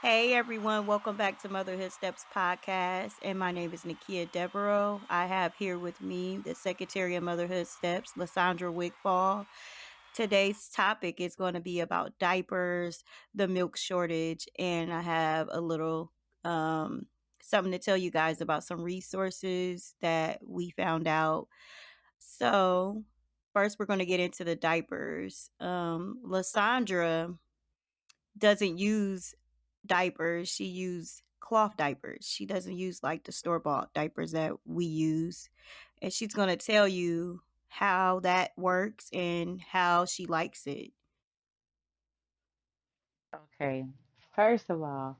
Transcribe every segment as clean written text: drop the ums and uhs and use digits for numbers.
Hey everyone, welcome back to Motherhood Steps podcast. And my name is Nikia Devereaux. I have here with me the Secretary of Motherhood Steps, LaShundra Wigfall. Today's topic is going to be about diapers, the milk shortage, and I have a little something to tell you guys about some resources that we found out. So, first, we're going to get into the diapers. LaShundra doesn't use diapers. She used cloth diapers. She doesn't use like the store bought diapers that we use. And she's going to tell you how that works and how she likes it. Okay. First of all,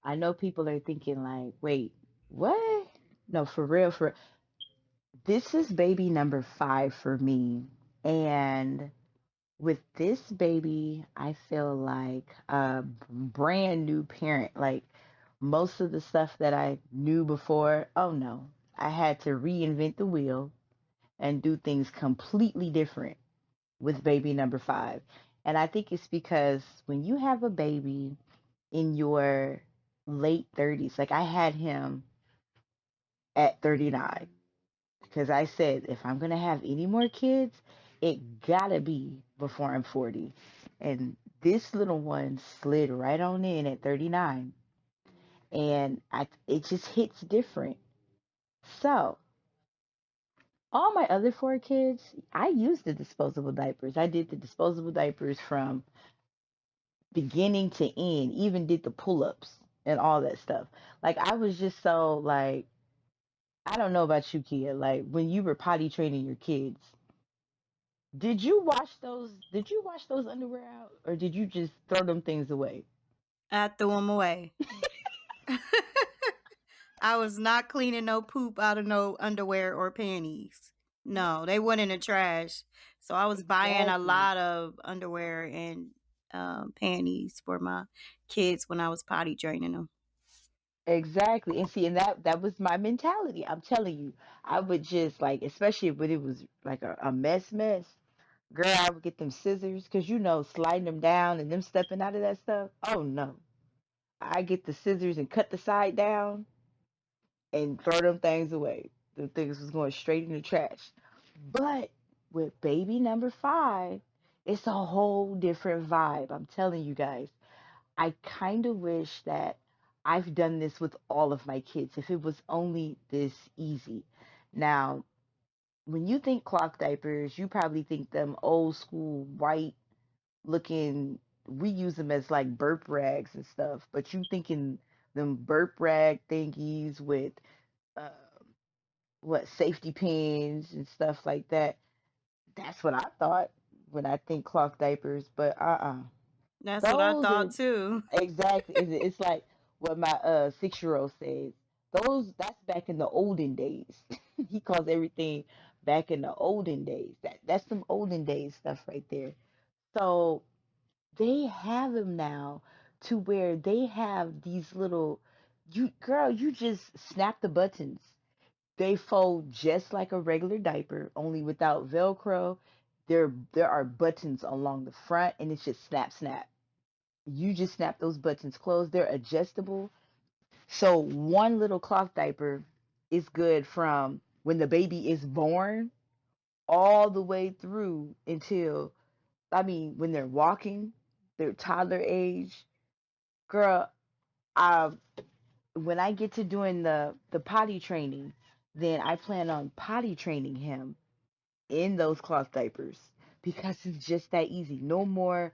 I know people are thinking like, wait, what? No, for real, this is baby number 5 for me. And with this baby, I feel like a brand new parent. Like most of the stuff that I knew before, oh no, I had to reinvent the wheel and do things completely different with baby number 5. And I think it's because when you have a baby in your late 30s. Like I had him at 39 because I said if I'm going to have any more kids, it got to be before I'm 40. And this little one slid right on in at 39 and it just hits different. So, all my other 4 kids, I used the disposable diapers. I did the disposable diapers from beginning to end, even did the pull-ups and all that stuff. Like I was just so like I don't know about you, Kia. Like when you were potty training your kids, Did you wash those underwear out, or did you just throw them things away? I threw them away. I was not cleaning no poop out of no underwear or panties. No, they went in the trash. So I was buying a Exactly. lot of underwear and panties for my kids when I was potty training them. Exactly. And see, and that was my mentality. I'm telling you, I would just like, especially when it was like a mess. Girl, I would get them scissors because sliding them down and them stepping out of that stuff. Oh no. I get the scissors and cut the side down and throw them things away. The things was going straight in the trash. But with baby number 5, it's a whole different vibe. I'm telling you guys. I kind of wish that I've done this with all of my kids if it was only this easy. Now, when you think cloth diapers, you probably think them old school white looking, we use them as like burp rags and stuff, but you thinking them burp rag thingies with uh, what safety pins and stuff like that. That's what I thought when I think cloth diapers, but That's what I those thought are too. exactly. It's like what my 6-year-old says. That's back in the olden days. He calls everything back in the olden days. That's some olden days stuff right there. So they have them now to where they have these little you girl, you just snap the buttons. They fold just like a regular diaper, only without Velcro. There are buttons along the front and it's just snap snap. You just snap those buttons closed. They're adjustable. So one little cloth diaper is good from when the baby is born all the way through until, I mean, when they're walking, their toddler age. Girl, um, when I get to doing the potty training, then I plan on potty training him in those cloth diapers because it's just that easy. No more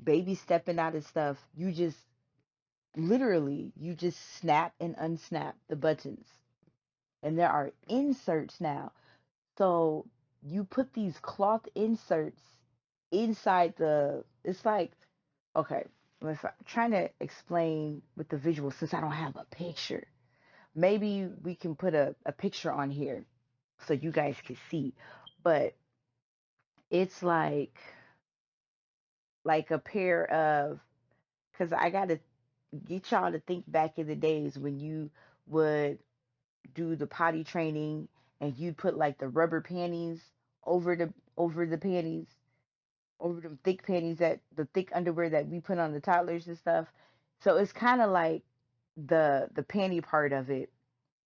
baby stepping out of stuff. You just snap and unsnap the buttons. And there are inserts now. So you put these cloth inserts inside it's like, okay, if I'm trying to explain with the visual since I don't have a picture. Maybe we can put a picture on here so you guys can see. But it's like a pair of, because I got to get y'all to think back in the days when you would do the potty training and you'd put like the rubber panties over the panties, over the thick panties, that the thick underwear that we put on the toddlers and stuff. So it's kind of like the panty part of it,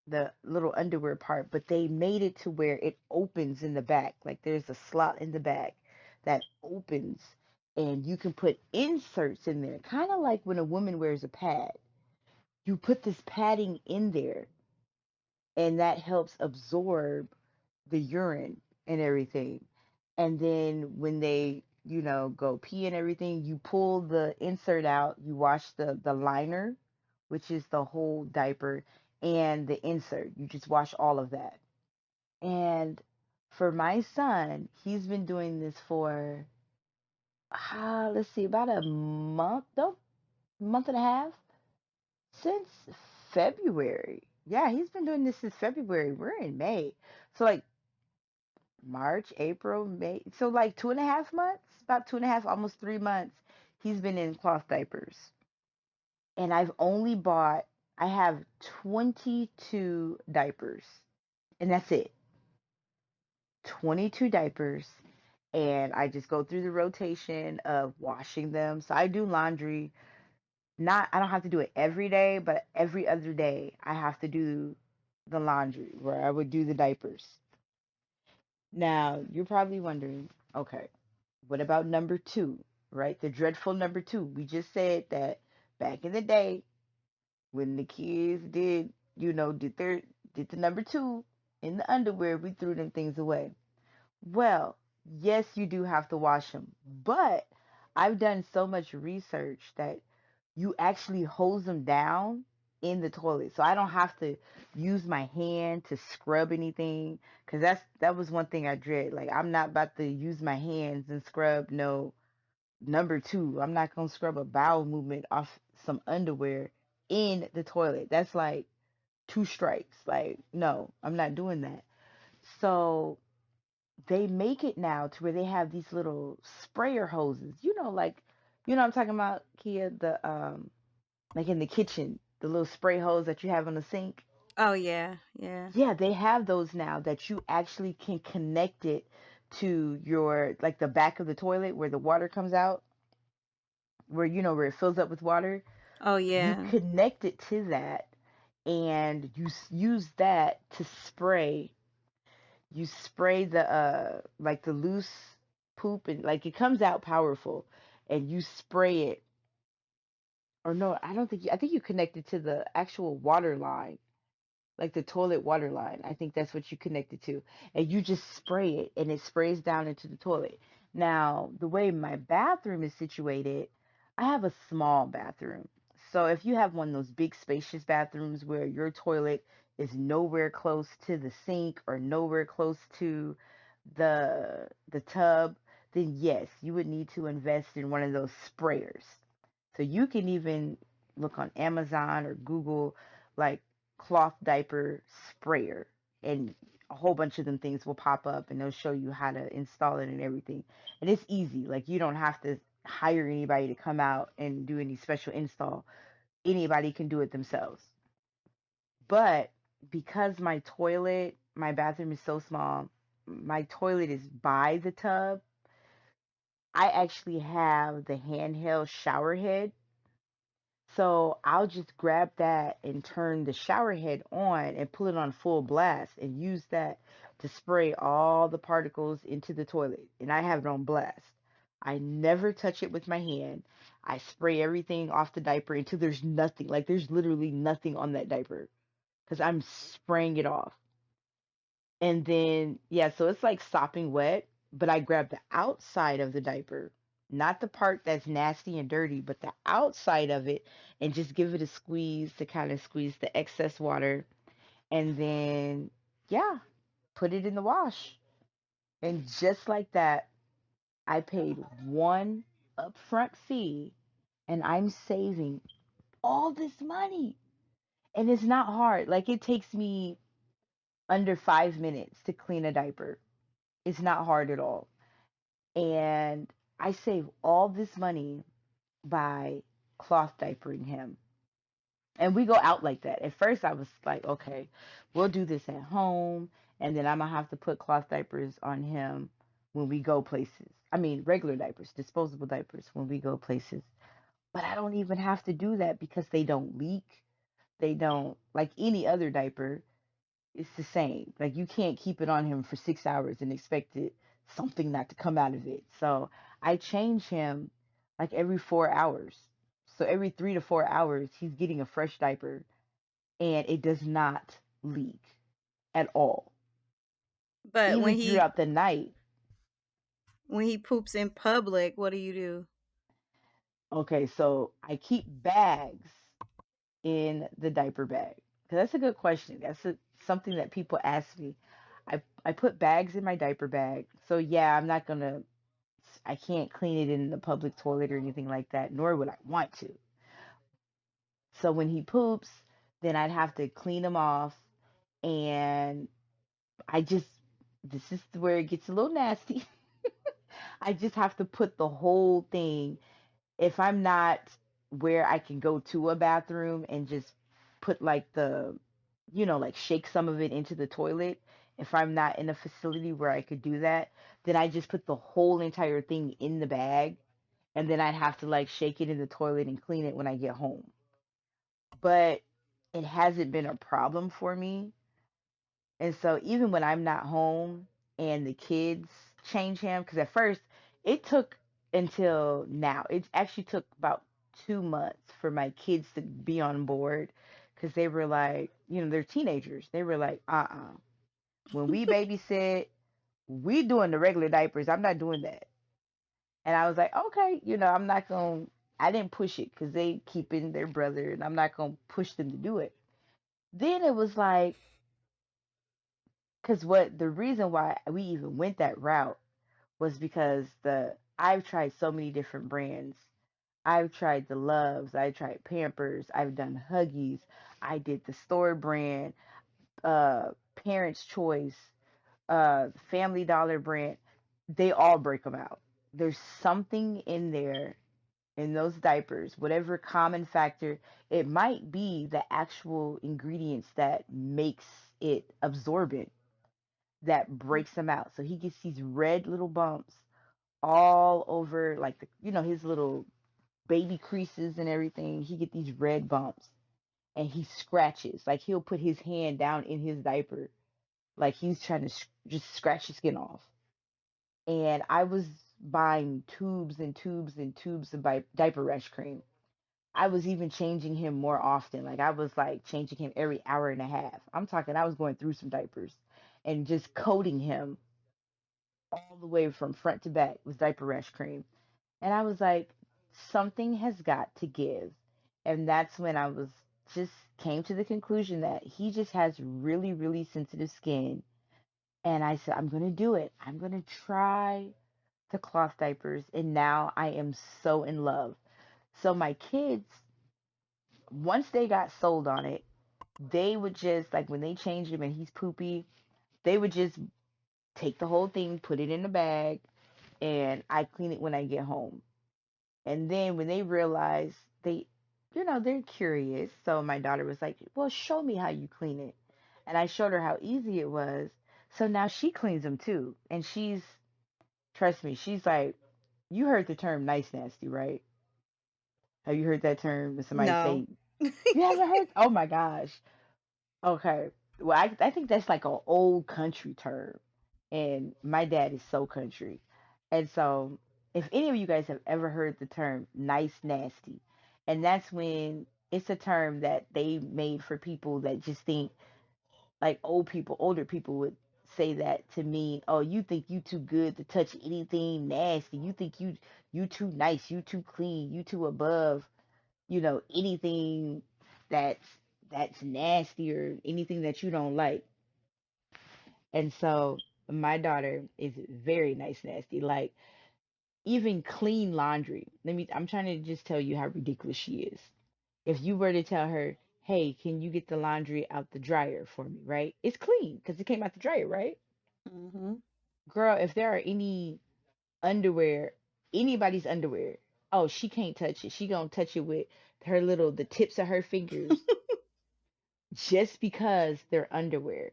the little underwear part, but they made it to where it opens in the back. Like there's a slot in the back that opens and you can put inserts in there. Kind of like when a woman wears a pad. You put this padding in there and that helps absorb the urine and everything. And then when they, go pee and everything, you pull the insert out, you wash the liner, which is the whole diaper, and the insert. You just wash all of that. And for my son, he's been doing this for let's see, about a month, no, month and a half since February. Yeah, he's been doing this since February. We're in May. So like March, April, May. So like 2.5 months, about 2.5, almost 3 months, he's been in cloth diapers. And I have 22 diapers. And that's it. 22 diapers. And I just go through the rotation of washing them. So I do laundry. I don't have to do it every day, but every other day I have to do the laundry where I would do the diapers. Now, you're probably wondering, okay, what about number two, right? The dreadful number two. We just said that back in the day when the kids did the number two in the underwear, we threw them things away. Well, yes, you do have to wash them, but I've done so much research that you actually hose them down in the toilet. So I don't have to use my hand to scrub anything because that was one thing I dread. Like I'm not about to use my hands and scrub no number two. I'm not gonna scrub a bowel movement off some underwear in the toilet. That's like two strikes. Like no, I'm not doing that. So they make it now to where they have these little sprayer hoses. What I'm talking about, Kia, the like in the kitchen, the little spray hose that you have on the sink. Oh yeah, yeah. Yeah, they have those now that you actually can connect it to your like the back of the toilet where the water comes out, where it fills up with water. Oh You yeah. connect it to that and use that to spray. You spray the like the loose poop and like it comes out powerful and you spray it. Or no, I think you connect it to the actual water line, like the toilet water line. I think that's what you connect it to. And you just spray it and it sprays down into the toilet. Now, the way my bathroom is situated, I have a small bathroom. So if you have one of those big spacious bathrooms where your toilet is nowhere close to the sink or nowhere close to the tub, then yes, you would need to invest in one of those sprayers. So you can even look on Amazon or Google like cloth diaper sprayer and a whole bunch of them things will pop up and they'll show you how to install it and everything. And it's easy. Like you don't have to hire anybody to come out and do any special install. Anybody can do it themselves. But because my bathroom is so small, my toilet is by the tub, I actually have the handheld shower head. So I'll just grab that and turn the shower head on and put it on full blast and use that to spray all the particles into the toilet. And I have it on blast. I never touch it with my hand. I spray everything off the diaper until there's nothing. Like there's literally nothing on that diaper because I'm spraying it off. And then, yeah, so it's like sopping wet, but I grab the outside of the diaper, not the part that's nasty and dirty, but the outside of it, and just give it a squeeze to kind of squeeze the excess water. And then, yeah, put it in the wash. And just like that, I paid one upfront fee and I'm saving all this money. And it's not hard. Like it takes me under 5 minutes to clean a diaper. It's not hard at all. And I save all this money by cloth diapering him. And we go out like that. At first, I was like, okay, we'll do this at home. And then I'm going to have to put cloth diapers on him when we go places. I mean, regular diapers, disposable diapers when we go places. But I don't even have to do that because they don't leak. They don't, like any other diaper, it's the same. Like you can't keep it on him for 6 hours and expect it something not to come out of it. So I change him like every 4 hours. So every 3 to 4 hours, he's getting a fresh diaper and it does not leak at all. But Even throughout the night. when he poops in public, what do you do? Okay, so I keep bags in the diaper bag. Because that's a good question. Something that people ask me. I put bags in my diaper bag. So yeah, I can't clean it in the public toilet or anything like that, nor would I want to. So when he poops, then I'd have to clean him off. And I just, this is where it gets a little nasty. I just have to put the whole thing, if I'm not where I can go to a bathroom and just put like like shake some of it into the toilet, if I'm not in a facility where I could do that, then I just put the whole entire thing in the bag and then I'd have to like shake it in the toilet and clean it when I get home. But it hasn't been a problem for me. And so even when I'm not home and the kids change him, because at first it took until now, it actually took about 2 months for my kids to be on board because they were like, they're teenagers. They were like, when we babysit, we doing the regular diapers. I'm not doing that. And I was like, okay, I'm not going to, I didn't push it because they keeping their brother and I'm not going to push them to do it. Then it was like, because what the reason why we even went that route was because I've tried so many different brands. I've tried the Loves, I tried Pampers, I've done Huggies, I did the store brand, Parents Choice, Family Dollar brand. They all break them out. There's something in there in those diapers, whatever common factor, it might be the actual ingredients that makes it absorbent that breaks him out. So he gets these red little bumps all over like his little baby creases and everything. He get these red bumps and he scratches. Like he'll put his hand down in his diaper like he's trying to just scratch the skin off. And I was buying tubes and tubes and tubes of diaper rash cream. I was even changing him more often. Like I was like changing him every hour and a half. I'm talking I was going through some diapers and just coating him all the way from front to back with diaper rash cream. And I was like, something has got to give. And that's when I was just came to the conclusion that he just has really, really sensitive skin. And I said, I'm going to do it. I'm going to try the cloth diapers. And now I am so in love. So my kids, once they got sold on it, they would just, like when they changed him and he's poopy, they would just take the whole thing, put it in a bag, and I clean it when I get home. And then when they realize they're curious. So my daughter was like, well, show me how you clean it. And I showed her how easy it was. So now she cleans them too. And trust me, she's like, you heard the term nice nasty, right? Have you heard that term? When somebody No. say, you haven't heard? Oh my gosh. Okay. Well, I think that's like an old country term. And my dad is so country. And so, if any of you guys have ever heard the term nice nasty, and that's when it's a term that they made for people that just think like older people would say that to mean, oh, you think you too good to touch anything nasty. You think you too nice, you too clean, you too above, anything that's that's nasty or anything that you don't like. And so my daughter is very nice nasty. Like even clean laundry. I'm trying to just tell you how ridiculous she is. If you were to tell her, "Hey, can you get the laundry out the dryer for me?" Right? It's clean because it came out the dryer, right? Mm-hmm. Girl, if there are any underwear, anybody's underwear, oh, she can't touch it. She gonna touch it with the tips of her fingers just because they're underwear.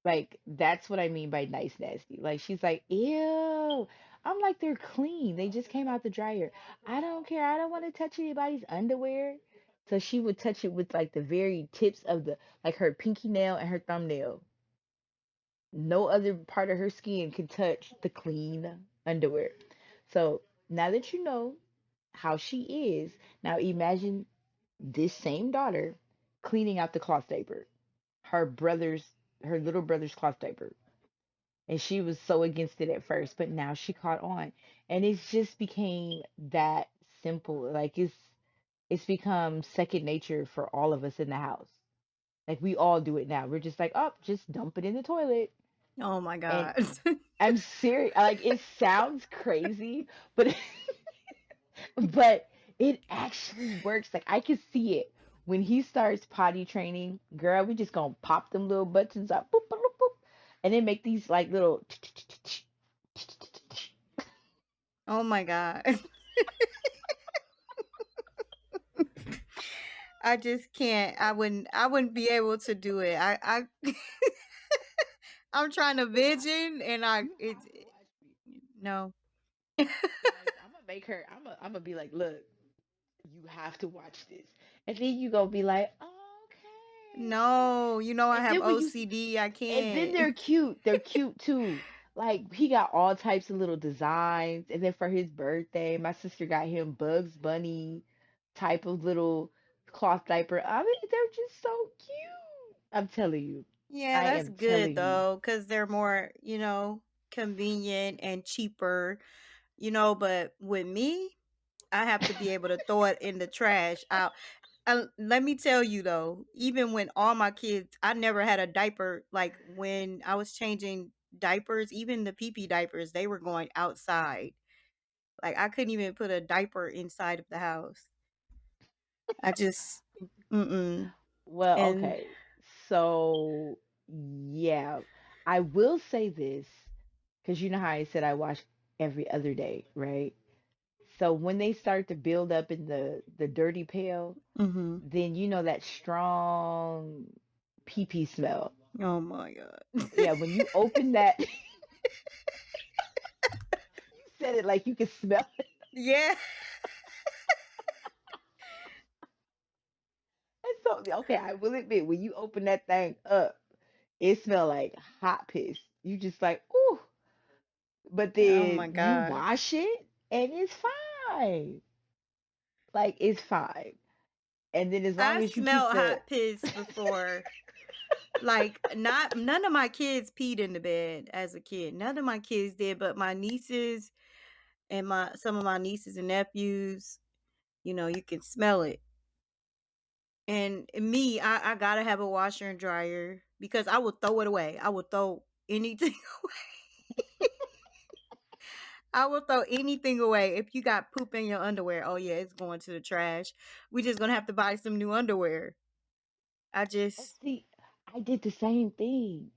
Like that's what I mean by nice nasty. Like she's like, ew. I'm like, they're clean. They just came out the dryer. I don't care. I don't want to touch anybody's underwear. So she would touch it with like the very tips of the like her pinky nail and her thumbnail. No other part of her skin could touch the clean underwear. So now that you know how she is, now imagine this same daughter cleaning out the cloth diaper, her brother's, her little brother's cloth diaper. And she was so against it at first, but now she caught on. And it's just became that simple. Like it's become second nature for all of us in the house. Like we all do it now. We're just like, oh, just dump it in the toilet. Oh my And god. I'm serious. Like it sounds crazy, but but it actually works. Like I can see it when he starts potty training. Girl, we just gonna pop them little buttons up, boop, boop, boop, boop, and then make these like little. Oh my god. I just can't. I wouldn't be able to do it. I I'm trying to vision and I You it have to watch me. no. Like I'm gonna make her. I'm gonna be like, look, you have to watch this, and then you gonna be like, okay. No, you know I And have then when you OCD. I And then can't. they're cute. They're cute too. Like he got all types of little designs. And then for his birthday, my sister got him Bugs Bunny type of little cloth diaper. I mean, they're just so cute. I'm telling you. Yeah, I that's am good telling you. though, because they're more, convenient and cheaper, but with me, I have to be able to throw it in the trash out. Let me tell you though, even when all my kids, I never had a diaper. Like when I was changing diapers, even the pee pee diapers, they were going outside. Like I couldn't even put a diaper inside of the house. I just, mm-mm. Well, And okay. So, yeah. I will say this because you know how I said I wash every other day, right? So when they start to build up in the dirty pail, mhm. then you know that strong pee pee smell. Oh my god. Yeah, when you open that, you said it like you could smell it. Yeah. And so, okay, I will admit, when you open that thing up, it smell like hot piss. You just like, ooh, but Oh then my you god. wash it and it's fine. Like it's fine. And then as long I as you keep smelled the hot piss before. Like not none of my kids peed in the bed as a kid. None of my kids did, but my nieces and my some of my nieces and nephews, you can smell it. And me, I gotta have a washer and dryer because I will throw it away. I will throw anything I will throw anything away. If you got poop in your underwear, oh yeah, it's going to the trash. We just gonna have to buy some new underwear. I and just see, I did the same thing.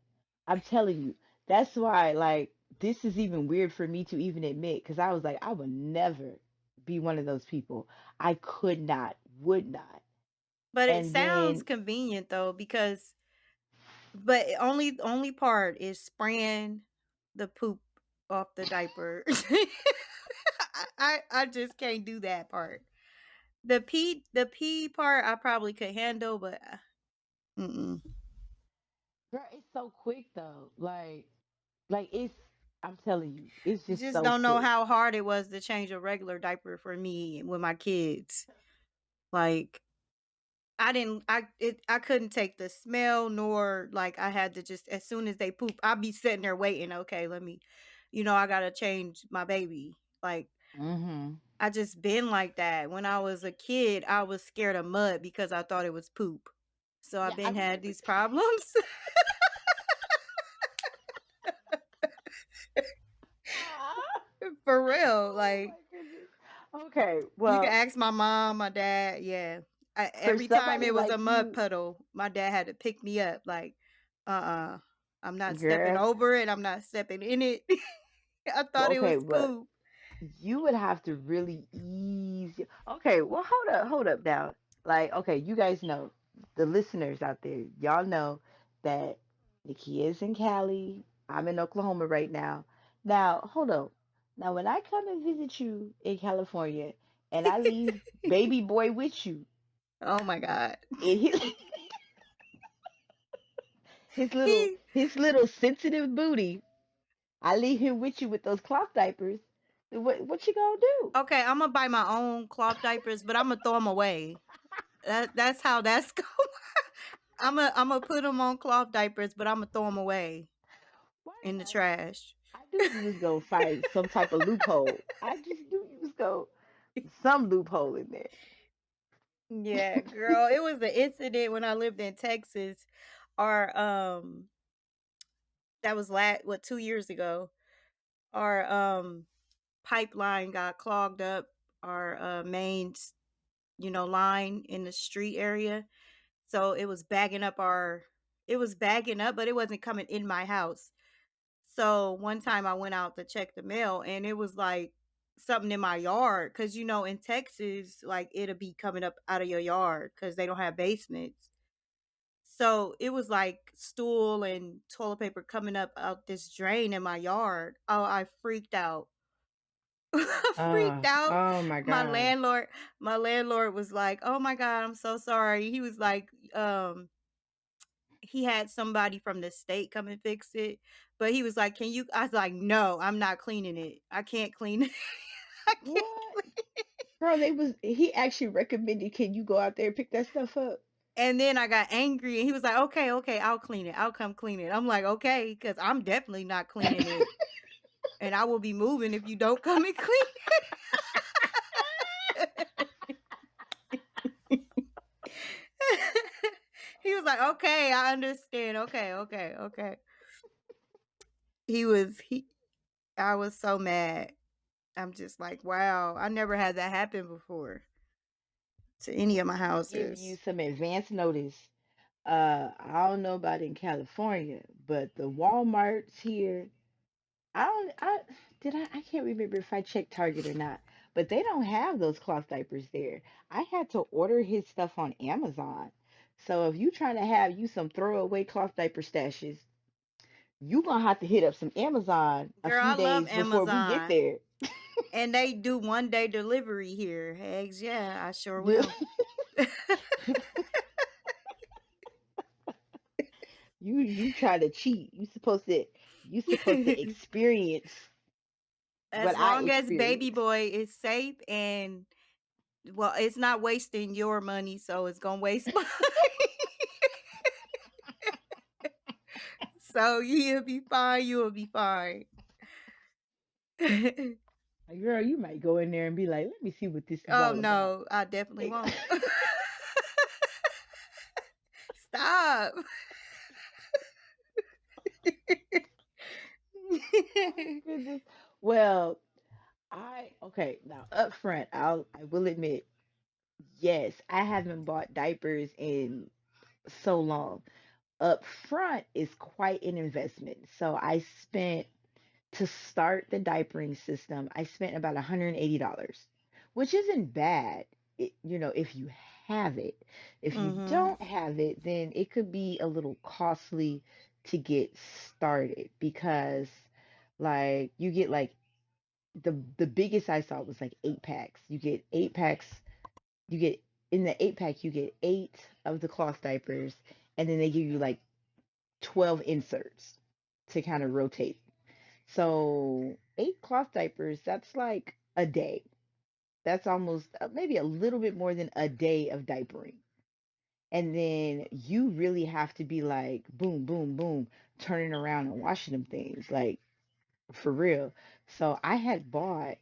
I'm telling you. That's why, like, this is even weird for me to even admit because I was like, I would never be one of those people. I could not, would not. but it And sounds then, convenient though because but only part is spraying the poop off the diaper. I just can't do that part. The pee part I probably could handle, but mm-mm. girl, it's so quick though. Like it's, I'm telling you, it's just Just so don't know quick. how hard it was to change a regular diaper for me with my kids. Like I couldn't take the smell nor like I had to just as soon as they poop, I'd be sitting there waiting, okay, let me I gotta change my baby. Like Hmm. I just been like that. When I was a kid, I was scared of mud because I thought it was poop. So I've Yeah, I been had remember. these problems. For real. Oh Like my goodness. Okay, you can well, ask my mom, my dad. Yeah. for Every time somebody it was a like mud you, puddle, my dad had to pick me up. Like, I'm not stepping girl. over it. I'm not stepping in it. I thought it Okay, was but poop. you would have to really ease. Okay, well, hold up now. Like, okay, you guys know, the listeners out there, y'all know that Nikki is in Cali. I'm in Oklahoma right now. Now, hold on. Now, when I come and visit you in California and I leave baby boy with you, Oh my God. and He his little sensitive booty, I leave him with you with those cloth diapers. What you gonna do? okay, I'm gonna buy my own cloth diapers, but I'm gonna throw them away. That's how that's going. I'm gonna put them on cloth diapers, but I'm gonna throw them away Why in the not? trash. I knew you was gonna find some type of loophole. I just knew you was gonna some loophole in there. Yeah, girl, it was the incident when I lived in Texas. Our that was 2 years ago. Our pipeline got clogged up. Our main, line in the street area. So it was bagging up but it wasn't coming in my house. So one time I went out to check the mail and it was like something in my yard cuz in Texas like it'll be coming up out of your yard cuz they don't have basements. So it was like stool and toilet paper coming up out this drain in my yard. Oh, I freaked out. I freaked out. Oh my My gosh. landlord, my landlord was like, "Oh my god, I'm so sorry." He was like, he had somebody from the state come and fix it, but he was like, "Can you?" I was like, "No, I'm not cleaning it. I can't clean it. I can't What? clean." Girl, he actually recommended can you go out there and pick that stuff up? And then I got angry, and he was like, "Okay, okay, I'll clean it. I'll come clean it." I'm like, "Okay," because I'm definitely not cleaning it, and I will be moving if you don't come and clean it. He was like, "Okay, I understand. Okay, okay, okay." He was he. I was so mad. I'm just like, wow, I never had that happen before to any of my Give you houses. some advance notice. I don't know about in California, but the Walmarts here, I don't I can't remember if I checked Target or not, but they don't have those cloth diapers there. I had to order his stuff on Amazon. So if you trying to have you some throwaway cloth diaper stashes, you gonna have to hit up some Amazon a Girl, few I love days before we get Amazon. there. And they do 1 day delivery here. Eggs, yeah, I sure You will. you try to cheat. You supposed to experience what As I long as baby experienced. boy is safe and well, it's not wasting your money, so it's gonna waste mine. So you'll be fine, you'll be fine. Like, girl, you might go in there and be like, let me see what this is Oh all about. no, I definitely Like, won't. Stop. oh goodness. Well, okay, now up front, I will admit, yes, I haven't bought diapers in so long. Up front is quite an investment. So I spent to start the diapering system, I spent about $180, which isn't bad, if you have it. If you Mhm. don't have it, then it could be a little costly to get started because like you get like the biggest I saw was like 8 packs. You get 8 packs, you get in the 8 pack you get 8 of the cloth diapers and then they give you like 12 inserts to kind of rotate. So 8 cloth diapers, that's like a day. That's almost maybe a little bit more than a day of diapering. And then you really have to be like boom, boom, boom, turning around and washing them things, like for real. So I had bought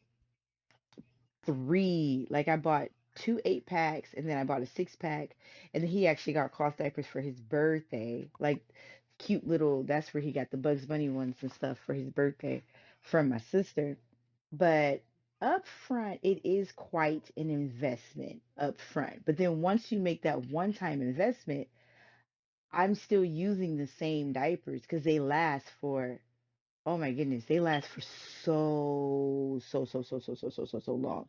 three, like I bought 2 8 packs and then I bought a 6 pack. And then he actually got cloth diapers for his birthday, like cute little, that's where he got the Bugs Bunny ones and stuff for his birthday from my sister. But up front, it is quite an investment up front. But then once you make that one time investment, I'm still using the same diapers because they last for, oh my goodness, they last for so long.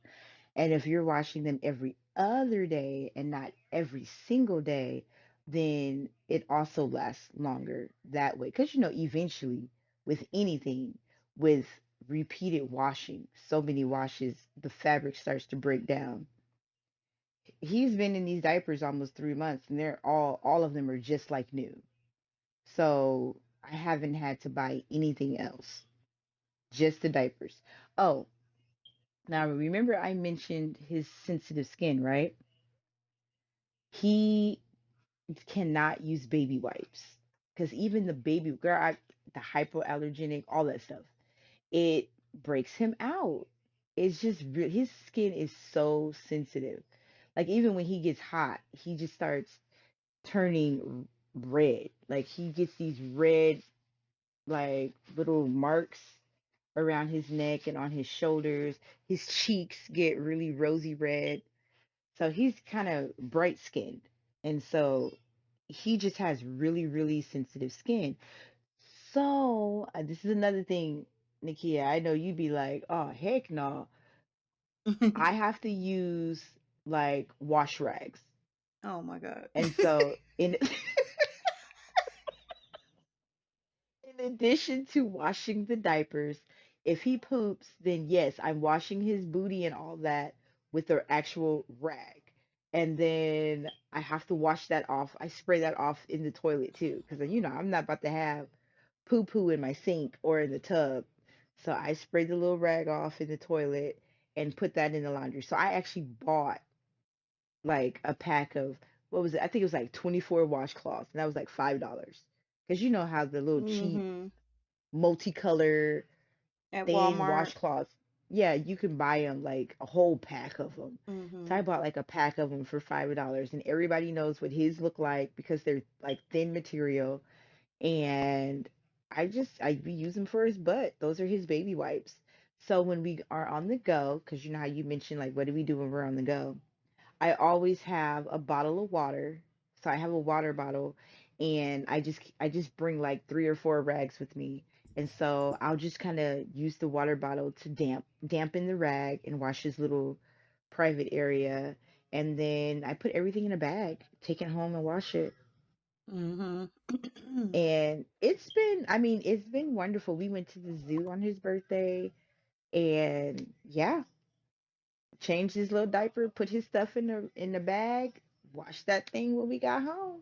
And if you're washing them every other day and not every single day, then it also lasts longer that way. Because, eventually with anything, with repeated washing, so many washes, the fabric starts to break down. He's been in these diapers almost 3 months, and they're all of them are just like new. So I haven't had to buy anything else, just the diapers. Oh, now remember I mentioned his sensitive skin, right? He cannot use baby wipes because even the baby girl, the hypoallergenic, all that stuff, it breaks him out. It's just his skin is so sensitive. Like even when he gets hot, he just starts turning red. Like he gets these red like little marks around his neck and on his shoulders. His cheeks get really rosy red. So he's kind of bright skinned. And so he just has really, really sensitive skin. So this is another thing, Nikia. I know you'd be like, oh, heck no. I have to use like wash rags. Oh my God. And so in in addition to washing the diapers, if he poops, then yes, I'm washing his booty and all that with the actual rag. And then I have to wash that off. I spray that off in the toilet too, because I'm not about to have poo poo in my sink or in the tub. So I spray the little rag off in the toilet and put that in the laundry. So I actually bought like a pack of what was it? I think it was like 24 washcloths, and that was like $5. Because you know how the little cheap Mhm. multicolor At thin Walmart. washcloths, yeah, you can buy them like a whole pack of them. So I Mhm. bought like a pack of them for $5, and everybody knows what his look like because they're like thin material. And I we use them for his butt. Those are his baby wipes. So when we are on the go, because you know how you mentioned like what do we do when we're on the go? I always have a bottle of water. So I have a water bottle, and I just bring like 3 or 4 rags with me. And so I'll just kind of use the water bottle to dampen the rag and wash his little private area. And then I put everything in a bag, take it home and wash it. Mhm. And it's been wonderful. We went to the zoo on his birthday, and yeah, changed his little diaper, put his stuff in the bag, washed that thing when we got home.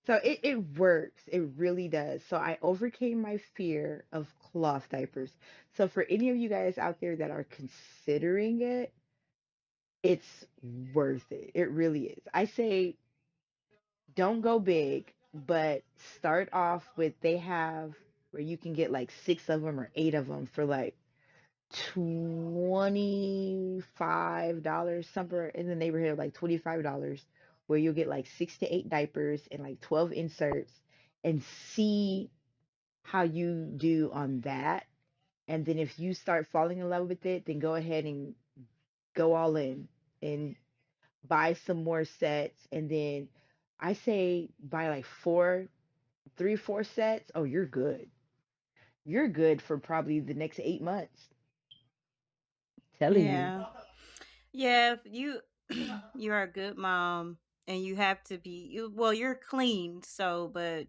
So it works. It really does. So I overcame my fear of cloth diapers. So for any of you guys out there that are considering it, it's worth it. It really is. I say don't go big, but start off with they have where you can get like 6 of them or 8 of them for like $25, somewhere in the neighborhood of like $25, where you'll get like 6 to 8 diapers and like 12 inserts and see how you do on that. And then if you start falling in love with it, then go ahead and go all in and buy some more sets. And then I say buy like 3, 4 sets. Oh, you're good. You're good for probably the next 8 months. Telling you. Yeah. Yeah, if you you're a good mom and you have to be well, you're clean, so but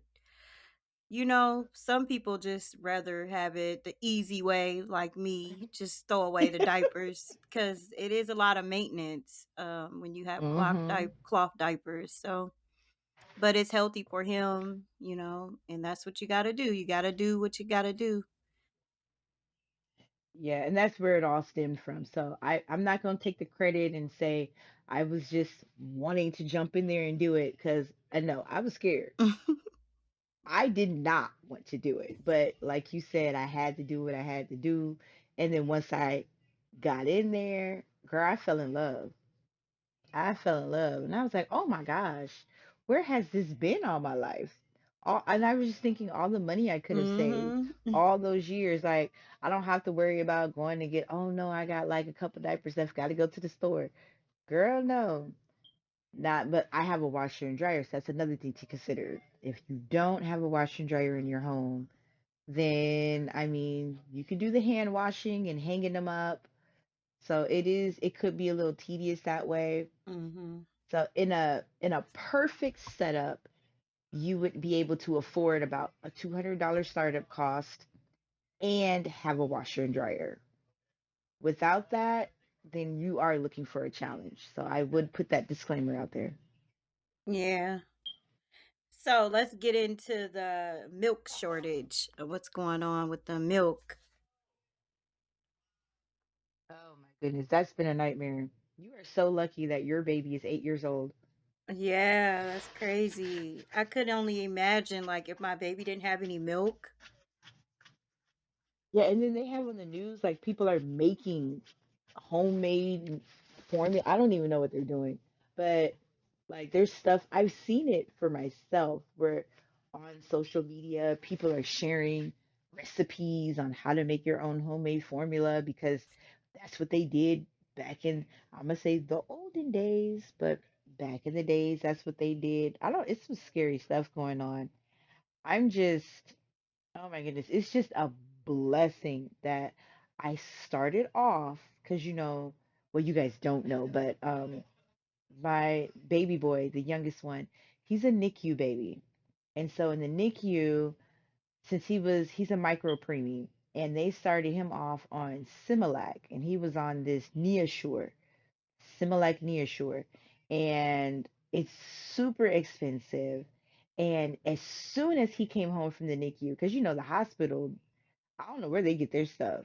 some people just rather have it the easy way, like me, just throw away the diapers because it is a lot of maintenance when you have Mm-hmm. cloth diapers. So, but it's healthy for him, and that's what you got to do. You got to do what you got to do. Yeah, and that's where it all stemmed from. So I'm not gonna take the credit and say I was just wanting to jump in there and do it because I know I was scared. I did not want to do it, but like you said, I had to do what I had to do. And then once I got in there, girl, I fell in love. I fell in love, and I was like, oh my gosh, where has this been all my life? And I was just thinking all the money I could have saved Mhm. all those years. Like, I don't have to worry about going to get, oh no, I got like a couple diapers left, got to go to the store. Girl, no. Not, but I have a washer and dryer, so that's another thing to consider. If you don't have a washer and dryer in your home, then you could do the hand washing and hanging them up. So it could be a little tedious that way. Mhm. So in a perfect setup, you would be able to afford about a $200 startup cost, and have a washer and dryer. Without that, then you are looking for a challenge. So I would put that disclaimer out there. Yeah. So let's get into the milk shortage. What's going on with the milk? Oh my goodness, that's been a nightmare. You are so lucky that your baby is 8 years old. Yeah, that's crazy. I could only imagine like if my baby didn't have any milk. Yeah, and then they have on the news like people are making homemade formula. I don't even know what they're doing, but like there's stuff I've seen it for myself where on social media people are sharing recipes on how to make your own homemade formula because that's what they did back in, I'm gonna say the olden days, but back in the days that's what they did. I don't, it's some scary stuff going on. I'm just, oh my goodness, it's just a blessing that I started off because well, you guys don't know, but my baby boy, the youngest one, he's a NICU baby. And so in the NICU, since he's a micro preemie, and they started him off on Similac, and he was on this Neosure, Similac Neosure, and it's super expensive. And as soon as he came home from the NICU, because the hospital, I don't know where they get their stuff.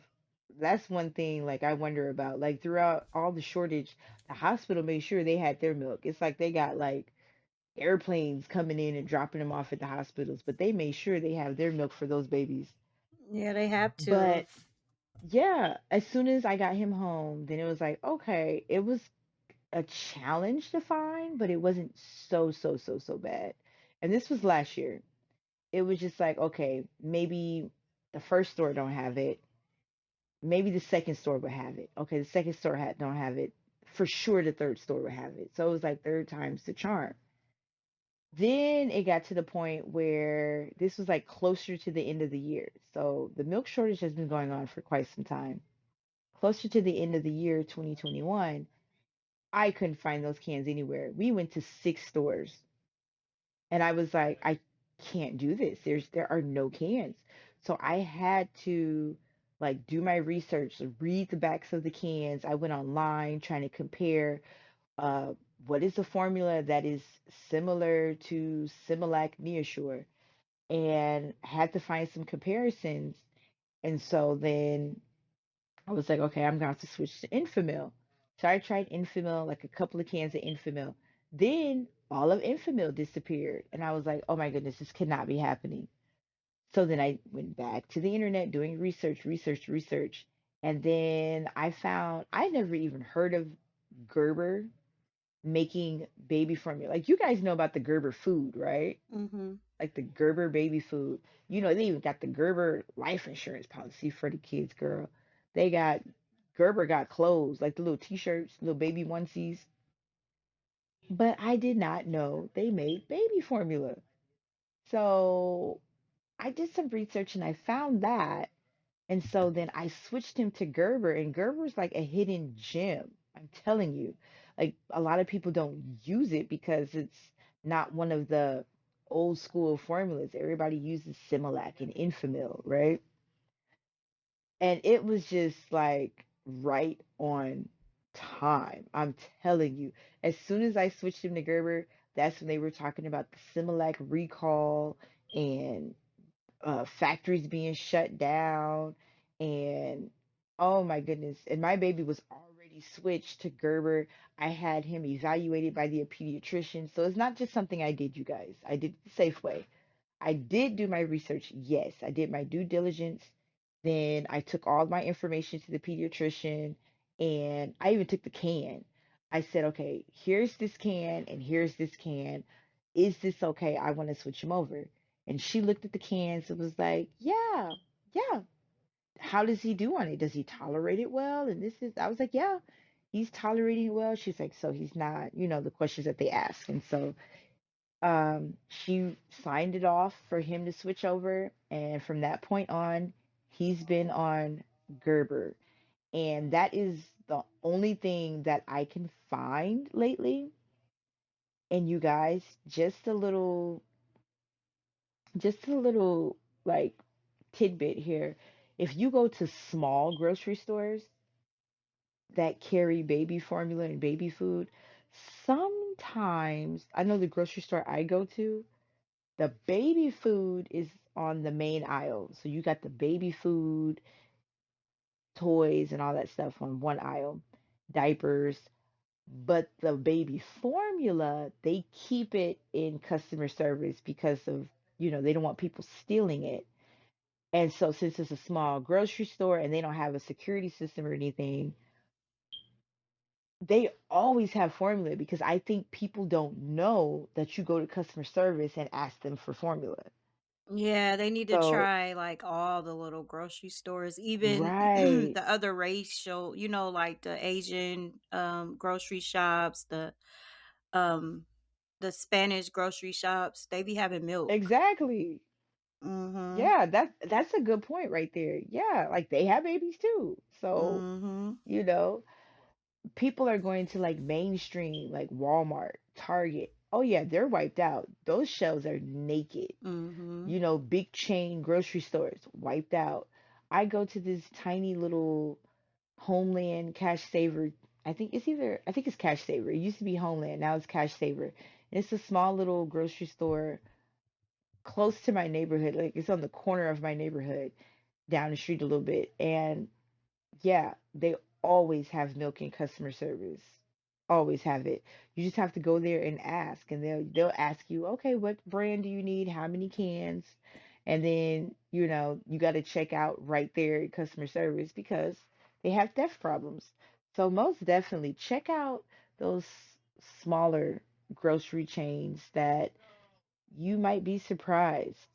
That's one thing like I wonder about. Like throughout all the shortage, the hospital made sure they had their milk. It's like they got like airplanes coming in and dropping them off at the hospitals, but they made sure they have their milk for those babies. Yeah, they have to. But yeah, as soon as I got him home, then it was like, okay, it was a challenge to find, but it wasn't so bad. And this was last year. It was just like, okay, maybe the first store don't have it. Maybe the second store would have it. Okay, the second store don't have it. For sure, the third store would have it. So it was like third time's the charm. Then it got to the point where this was like closer to the end of the year. So the milk shortage has been going on for quite some time. Closer to the end of the year, 2021, I couldn't find those cans anywhere. We went to 6 stores, and I was like, I can't do this. There are no cans. So I had to like do my research, read the backs of the cans. I went online trying to compare uh what is the formula that is similar to Similac Neosure, and had to find some comparisons. And so then I was like, okay, I'm going to have to switch to Infamil. So I tried Infamil, like a couple of cans of Infamil. Then all of Infamil disappeared. And I was like, oh my goodness, this cannot be happening. So then I went back to the internet doing research. And then I found, I never even heard of Gerber making baby formula. Like you guys know about the Gerber food, right? Mm-hmm. Like the Gerber baby food. They even got the Gerber life insurance policy for the kids, girl. They got Gerber got clothes, like the little t-shirts, little baby onesies. But I did not know they made baby formula. So I did some research and I found that. And so then I switched him to Gerber, and Gerber's like a hidden gem. I'm telling you. Like a lot of people don't use it because it's not one of the old school formulas. Everybody uses Similac and Infamil, right? And it was just like right on time. I'm telling you. As soon as I switched him to Gerber, that's when they were talking about the Similac recall and factories being shut down, and oh my goodness, and my baby was already switched to Gerber. I had him evaluated by the pediatrician, so it's not just something I did, you guys. I did it the safe way. I did do my research. Yes, I did my due diligence. Then I took all my information to the pediatrician, and I even took the can. I said, okay, here's this can and here's this can. Is this okay? I want to switch him over. And she looked at the cans and was like, yeah, yeah. How does he do on it? Does he tolerate it well? And I was like, yeah, he's tolerating it well. She's like, so he's not, the questions that they ask. And so she signed it off for him to switch over, and from that point on, he's been on Gerber, and that is the only thing that I can find lately. And you guys, just a little like tidbit here. If you go to small grocery stores that carry baby formula and baby food, sometimes I know the grocery store I go to, the baby food is on the main aisle. So you got the baby food, toys, and all that stuff on one aisle, diapers. But the baby formula, they keep it in customer service because of, they don't want people stealing it. And so, since it's a small grocery store and they don't have a security system or anything, they always have formula because I think people don't know that you go to customer service and ask them for formula. Yeah, they need to So, try like all the little grocery stores, even right, the other racial, like the Asian grocery shops, um the Spanish grocery shops, they be having milk. exactly. Mhm. Yeah, that's a good point right there. Yeah, like they have babies too. So, Mhm. you know, people are going to like mainstream, like Walmart, Target. Oh yeah, they're wiped out. Those shelves are naked. Mhm. Big chain grocery stores wiped out. I go to this tiny little Homeland Cash Saver. I think it's Cash Saver. It used to be Homeland, now it's Cash Saver. And it's a small little grocery store close to my neighborhood. Like it's on the corner of my neighborhood, down the street a little bit. And yeah, they always have milk in customer service. Always have it. You just have to go there and ask, and they'll ask you, okay, what brand do you need? How many cans? And then, you got to check out right there in customer service because they have theft problems. So most definitely check out those smaller grocery chains that you might be surprised.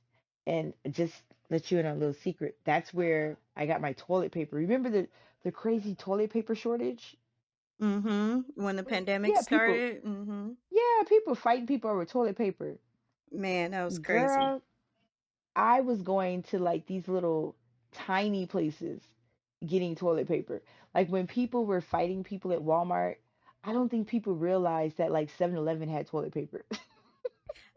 And just let you in on a little secret. That's where I got my toilet paper. Remember the crazy toilet paper shortage? Mhm. When the pandemic Yeah, people. started, mhm. Yeah, people fighting people over toilet paper. Man, that was crazy. Girl, I was going to like these little tiny places getting toilet paper. Like when people were fighting people at Walmart, I don't think people realized that like 7-Eleven had toilet paper.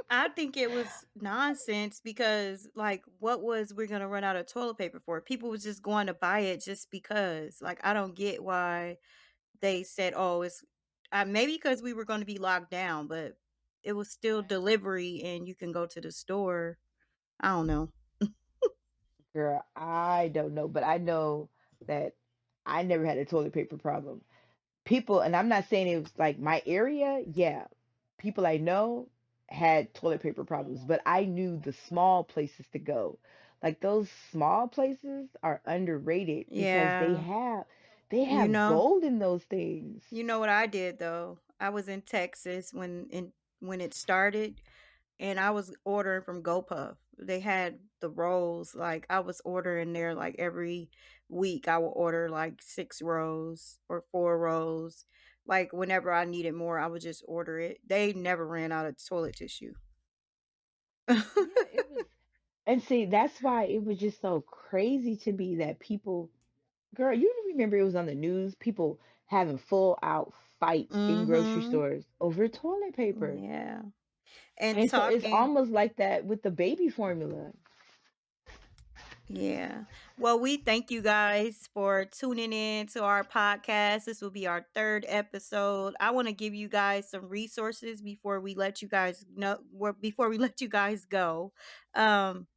I think it was nonsense because, like, what was we're gonna run out of toilet paper for? People was just going to buy it just because. Like, I don't get why they said, "Oh, it's maybe because we were gonna be locked down," but it was still delivery and you can go to the store. I don't know. Girl, I don't know, but I know that I never had a toilet paper problem. People, and I'm not saying it was like my area, yeah, people I know had toilet paper problems, but I knew the small places to go. Like those small places are underrated because they Yeah. have they You have know gold in those things. you know what I did though? I was in Texas when it started, and I was ordering from GoPuff. They had the rolls, like, I was ordering there, like, every week, I would order, like, 6 rolls or 4 rolls. Like, whenever I needed more, I would just order it. They never ran out of toilet tissue. Yeah, it was, and see, that's why it was just so crazy to me that people, girl, you remember it was on the news, people having full out fights in grocery Mhm. stores over toilet paper. Yeah. And And so it's talking almost like that with the baby formula. Yeah. Well, we thank you guys for tuning in to our podcast. This will be our third episode. I want to give you guys some resources before we let you guys before we let you guys go. Um,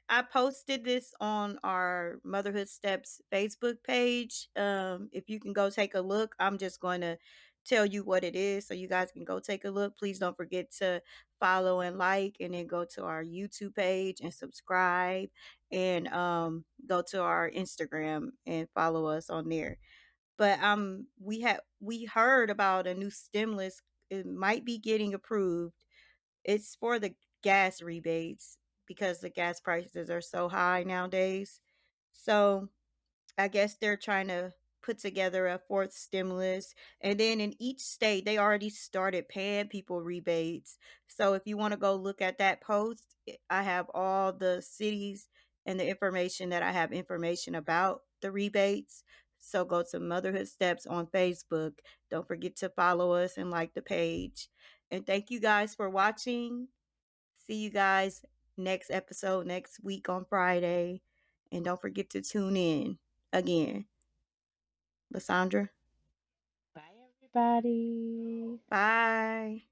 I posted this on our Motherhood Steps Facebook page. If you can go take a look, I'm just going to tell you what it is so you guys can go take a look. Please don't forget to follow and like, and then go to our YouTube page and subscribe, and go to our Instagram and follow us on there. But we heard about a new stimulus. It might be getting approved. It's for the gas rebates because the gas prices are so high nowadays. So I guess they're trying to put together a fourth stimulus. And then in each state, they already started paying people rebates. So if you want to go look at that post, I have all the cities and the information that I have information about the rebates. So go to Motherhood Steps on Facebook. Don't forget to follow us and like the page. And thank you guys for watching. See you guys next episode next week on Friday. And don't forget to tune in again. LaShundra? Bye, everybody. Bye.